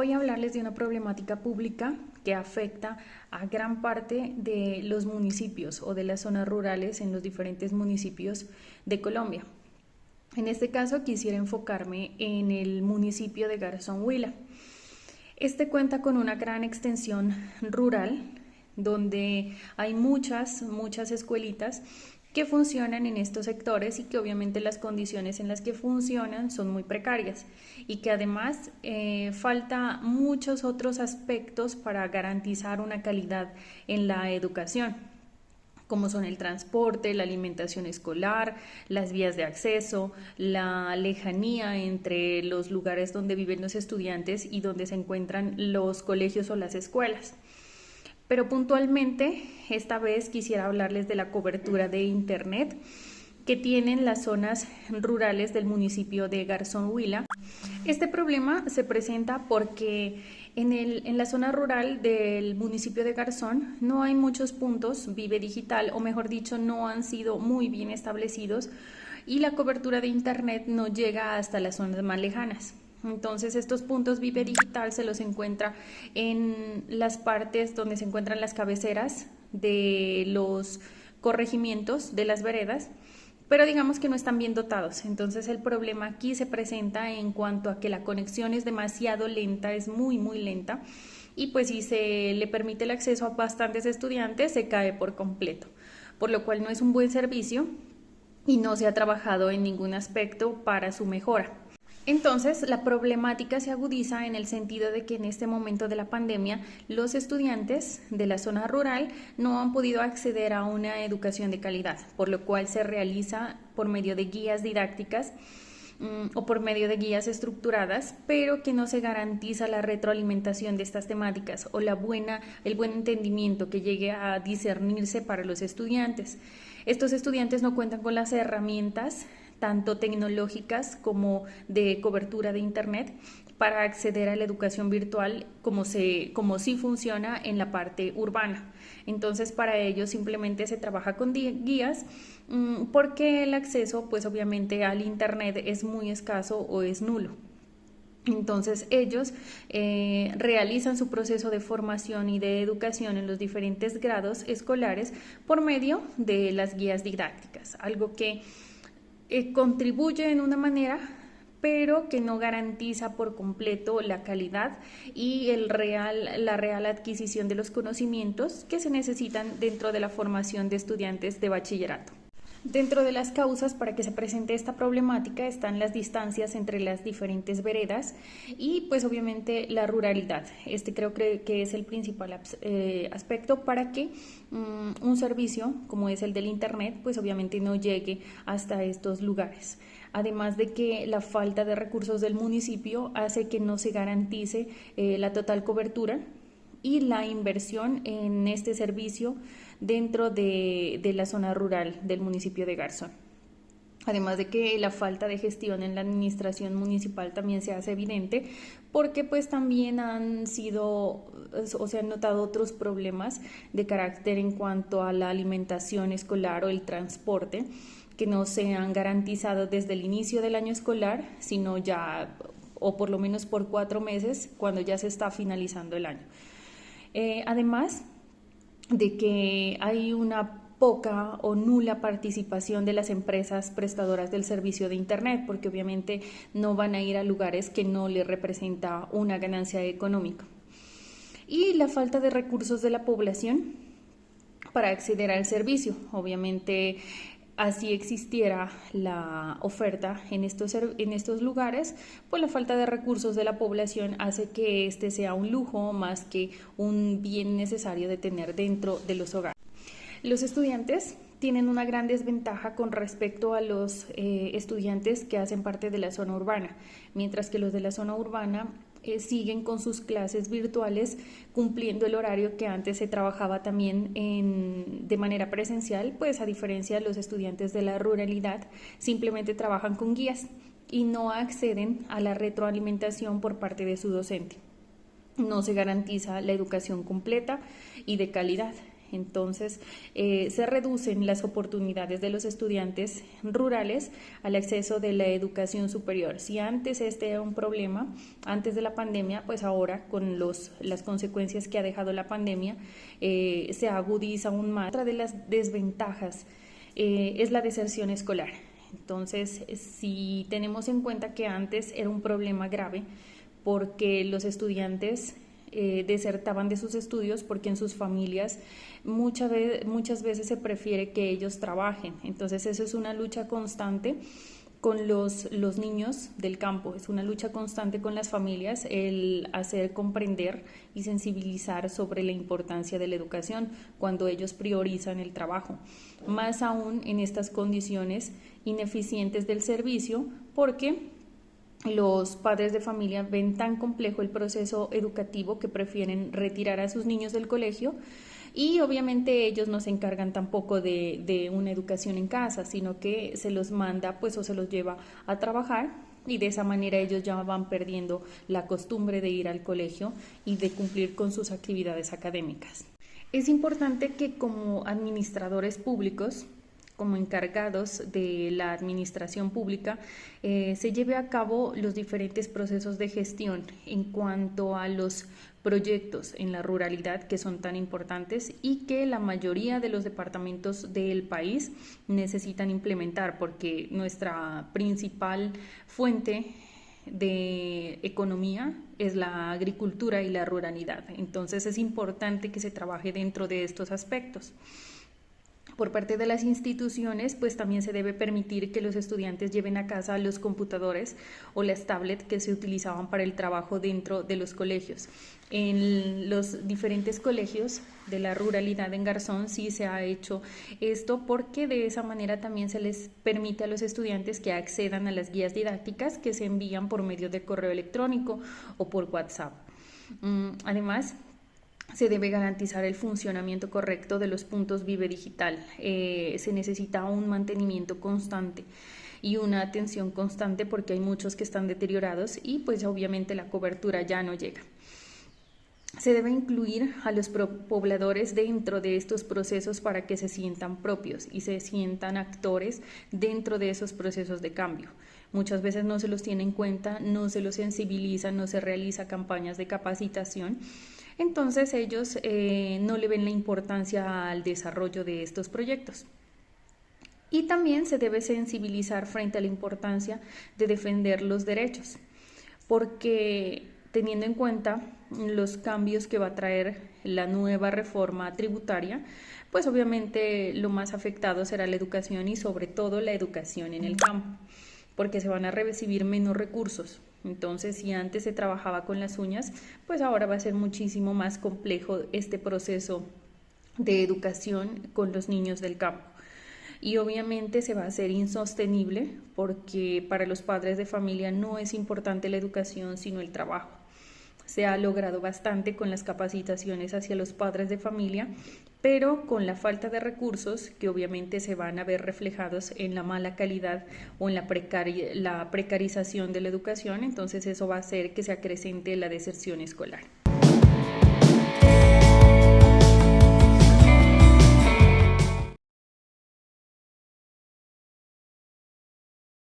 voy a hablarles de una problemática pública que afecta a gran parte de los municipios o de las zonas rurales en los diferentes municipios de Colombia. En este caso quisiera enfocarme en el municipio de Garzón Huila. Este cuenta con una gran extensión rural donde hay muchas escuelitas que funcionan en estos sectores y que obviamente las condiciones en las que funcionan son muy precarias y que además falta muchos otros aspectos para garantizar una calidad en la educación, como son el transporte, la alimentación escolar, las vías de acceso, la lejanía entre los lugares donde viven los estudiantes y donde se encuentran los colegios o las escuelas. Pero puntualmente, esta vez quisiera hablarles de la cobertura de Internet que tienen las zonas rurales del municipio de Garzón Huila. Este problema se presenta porque en la zona rural del municipio de Garzón no hay muchos puntos Vive Digital, o mejor dicho, no han sido muy bien establecidos y la cobertura de Internet no llega hasta las zonas más lejanas. Entonces estos puntos Vive Digital se los encuentra en las partes donde se encuentran las cabeceras de los corregimientos de las veredas, pero digamos que no están bien dotados. Entonces el problema aquí se presenta en cuanto a que la conexión es demasiado lenta, es muy lenta, y pues si se le permite el acceso a bastantes estudiantes se cae por completo, por lo cual no es un buen servicio y no se ha trabajado en ningún aspecto para su mejora. Entonces, la problemática se agudiza en el sentido de que en este momento de la pandemia los estudiantes de la zona rural no han podido acceder a una educación de calidad, por lo cual se realiza por medio de guías didácticas o por medio de guías estructuradas, pero que no se garantiza la retroalimentación de estas temáticas o el buen entendimiento que llegue a discernirse para los estudiantes. Estos estudiantes no cuentan con las herramientas tanto tecnológicas como de cobertura de Internet para acceder a la educación virtual como sí funciona en la parte urbana. Entonces para ello simplemente se trabaja con guías porque el acceso pues obviamente al Internet es muy escaso o es nulo. Entonces ellos realizan su proceso de formación y de educación en los diferentes grados escolares por medio de las guías didácticas, algo que contribuye en una manera, pero que no garantiza por completo la calidad y la real adquisición de los conocimientos que se necesitan dentro de la formación de estudiantes de bachillerato. Dentro de las causas para que se presente esta problemática están las distancias entre las diferentes veredas y pues obviamente la ruralidad. Creo que es el principal aspecto para que un servicio como es el del Internet pues obviamente no llegue hasta estos lugares. Además de que la falta de recursos del municipio hace que no se garantice la total cobertura y la inversión en este servicio dentro de la zona rural del municipio de Garzón. Además de que la falta de gestión en la administración municipal también se hace evidente porque pues también se han notado otros problemas de carácter en cuanto a la alimentación escolar o el transporte que no se han garantizado desde el inicio del año escolar, sino ya, o por lo menos por 4 meses, cuando ya se está finalizando el año. Además de que hay una poca o nula participación de las empresas prestadoras del servicio de Internet, porque obviamente no van a ir a lugares que no les representa una ganancia económica. Y la falta de recursos de la población para acceder al servicio. Obviamente, así existiera la oferta en estos lugares, pues la falta de recursos de la población hace que este sea un lujo más que un bien necesario de tener dentro de los hogares. Los estudiantes tienen una gran desventaja con respecto a los estudiantes que hacen parte de la zona urbana, mientras que los de la zona urbana siguen con sus clases virtuales cumpliendo el horario que antes se trabajaba también de manera presencial, pues a diferencia de los estudiantes de la ruralidad simplemente trabajan con guías y no acceden a la retroalimentación por parte de su docente. No se garantiza la educación completa y de calidad. Entonces, se reducen las oportunidades de los estudiantes rurales al acceso de la educación superior. Si antes este era un problema, antes de la pandemia, pues ahora con las consecuencias que ha dejado la pandemia, se agudiza aún más. Otra de las desventajas es la deserción escolar. Entonces, si tenemos en cuenta que antes era un problema grave porque los estudiantes desertaban de sus estudios porque en sus familias muchas veces se prefiere que ellos trabajen. Entonces eso es una lucha constante con los niños del campo, es una lucha constante con las familias el hacer comprender y sensibilizar sobre la importancia de la educación cuando ellos priorizan el trabajo, más aún en estas condiciones ineficientes del servicio, porque los padres de familia ven tan complejo el proceso educativo que prefieren retirar a sus niños del colegio y obviamente ellos no se encargan tampoco de una educación en casa, sino que se los manda pues o se los lleva a trabajar y de esa manera ellos ya van perdiendo la costumbre de ir al colegio y de cumplir con sus actividades académicas. Es importante que como administradores públicos, como encargados de la administración pública, se lleve a cabo los diferentes procesos de gestión en cuanto a los proyectos en la ruralidad que son tan importantes y que la mayoría de los departamentos del país necesitan implementar porque nuestra principal fuente de economía es la agricultura y la ruralidad. Entonces es importante que se trabaje dentro de estos aspectos. Por parte de las instituciones, pues también se debe permitir que los estudiantes lleven a casa los computadores o las tablets que se utilizaban para el trabajo dentro de los colegios. En los diferentes colegios de la ruralidad en Garzón sí se ha hecho esto porque de esa manera también se les permite a los estudiantes que accedan a las guías didácticas que se envían por medio de correo electrónico o por WhatsApp. Además, se debe garantizar el funcionamiento correcto de los puntos Vive Digital. Se necesita un mantenimiento constante y una atención constante porque hay muchos que están deteriorados y pues obviamente la cobertura ya no llega. Se debe incluir a los pobladores dentro de estos procesos para que se sientan propios y se sientan actores dentro de esos procesos de cambio. Muchas veces no se los tiene en cuenta, no se los sensibiliza, no se realiza campañas de capacitación. Entonces ellos no le ven la importancia al desarrollo de estos proyectos. Y también se debe sensibilizar frente a la importancia de defender los derechos, porque teniendo en cuenta los cambios que va a traer la nueva reforma tributaria, pues obviamente lo más afectado será la educación y sobre todo la educación en el campo, porque se van a recibir menos recursos. Entonces, si antes se trabajaba con las uñas, pues ahora va a ser muchísimo más complejo este proceso de educación con los niños del campo. Y obviamente se va a hacer insostenible porque para los padres de familia no es importante la educación, sino el trabajo. Se ha logrado bastante con las capacitaciones hacia los padres de familia, pero con la falta de recursos que obviamente se van a ver reflejados en la mala calidad o en la precarización de la educación, entonces eso va a hacer que se acrecente la deserción escolar.